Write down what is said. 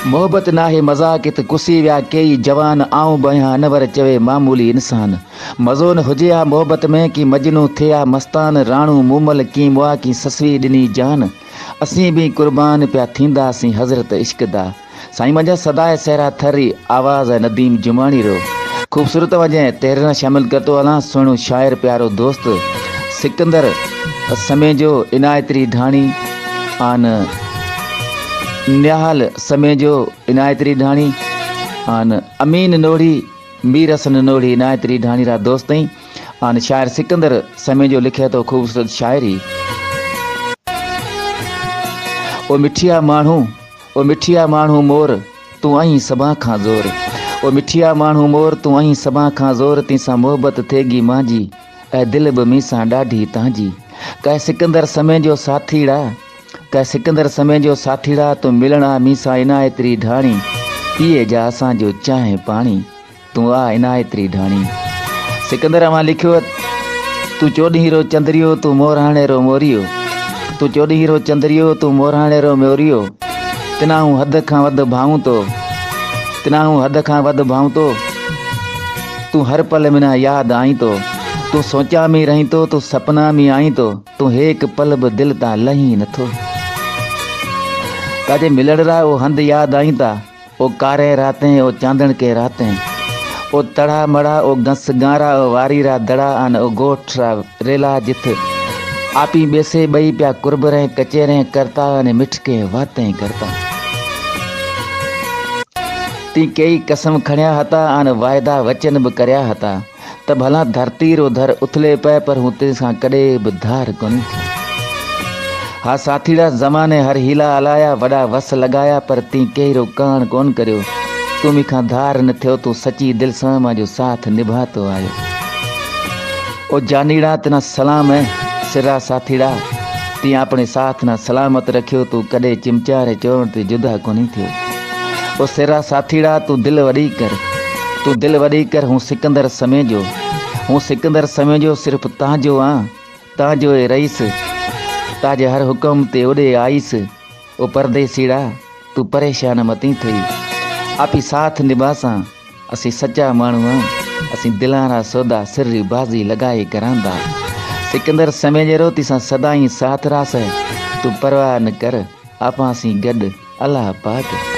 मोहब्बत नाहे मज़ाक त कुसी विया कई जवान आऊं बया अनवर चवे मामूली इंसान। मज़ो न हुजे आ मोहब्बत में कि मजनू थिया मस्तान राणू मूमल की मुआ की ससवी ॾिनी जान। असीं भी कुर्बान पिया थींदासीं हज़रत इश्क दा। साईं मुंहिंजा सदाए सहरा थरी आवाज़ है नदीम जुमानी रो। खूबसूरत वजह तहरीर शामिल करतो हलां। सुहिणो शाइर प्यारो दोस्त सिकंदर समय जो इनायतरी ढाणी आन निहाल समय जो इनायतरी ढाणी आन अमीन नोड़ी मीर हसन नोड़ी इनायतरी ढाणी रा दोस्त ही आन शायर सिकंदर समय जो लिखे तो खूबसूरत शायरी। ओ मिठिया माण्हू मोर तू आई सभा खां ज़ोर। ओ मिठिया माण्हू मोर तू आई सभा खां ज़ोर। तीसां मोहब्बत थेगी मांजी ऐं दिल बि मीसां ॾाढी तव्हांजी। कह सिकंदर समय जो साथीड़ा कह सिकंदर समय जो साथीड़ा तू मिलणा मीसां इनायतरी ढाणी। पिए जा असांजो चांहि पाणी तू आ इनायतरी ढाणी। सिकंदर मां लिखियो तू चोॾहीं रो चंद्रियो तू मोरहाणे रो मोरियो। तू चोॾहीं रो चंद्रियो तू मोरहाणे रो मोरियो। तिनाहूं हद खां वध भाऊं तो तिनाहूं हद खां वध भाऊं तो। तू हर पल मिना याद आई तो। तू सोचा में रही तो तू सपना में आई तो। तू एक पल बि दिल ता लही नथो। काजे मिलण रा ओ हंध याद आई ता। ओ कारे रातें ओ चांदण के रातें। ओ तड़ा मड़ा ओ गस गारा ओ वारी रा दड़ा आन ओ गोठ रा रेला जिथ। आपी बेसे बई प्या कुर्बरें कचेरें करता अने मिठ के वातें करता। ती कई कसम खणिया हता आन वायदा वचन बि कर्या हता। त भला धरती रो धर उथले पे पर हूं तेसां कॾहिं बि धार कोन्हे थी। हा साथीड़ा ज़माने हर हीला हलाया वॾा वस लॻाया पर ती कहिड़ो कान कोन करियो। तू मूंखां धार न थियो तू सची दिल सां मुंहिंजो साथ निभातो आयो। ओ जानीड़ा तना सलाम है सिरा साथीड़ा ती अपने साथ ना सलामत रखियो। तू कॾहिं चिमचारे चवण ते जुदा कोन्हे थियो। ओ सिरा साथीड़ा तू दिल वॾी कर हूं सिकंदर समय जो। हूं सिकंदर समय जो सिर्फ़ तव्हांजो आ तव्हांजो ए रईस। ताजे हर हुकम ते ओॾे आईस। ओ परदेसीड़ा तू परेशान मती थई। आपी साथ निभासां असीं सच्चा माण्हू आ। असीं दिलां रा सौदा सिर बाज़ी लॻाए करांदा। सिकंदर समय जहिड़ो तीसां सदाई साथ रास। तू परवाह न कर आपां सी गॾु अलाह पाक।